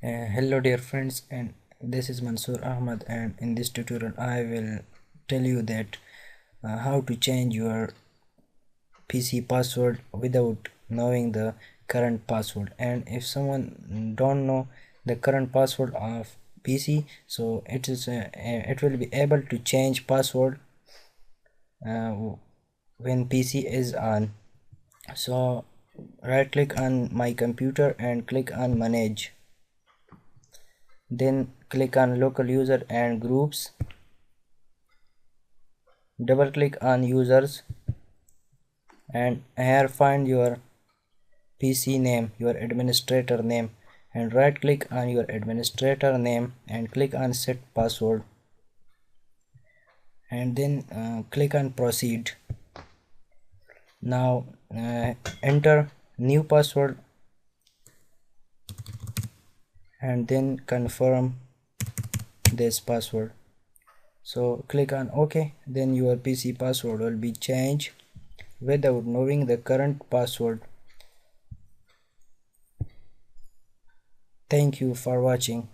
Hello dear friends, and this is Mansoor Ahmad, and in this tutorial I will tell you that how to change your PC password without knowing the current password. And if someone don't know the current password of PC, so it will be able to change password uh, when PC is on. So right click on my computer and click on manage, then click on local user and groups, double click on users, and here find your PC name, your administrator name, and right click on your administrator name and click on set password, and then click on proceed. Now enter new password and then confirm this password. So click on OK, then your PC password will be changed without knowing the current password. Thank you for watching.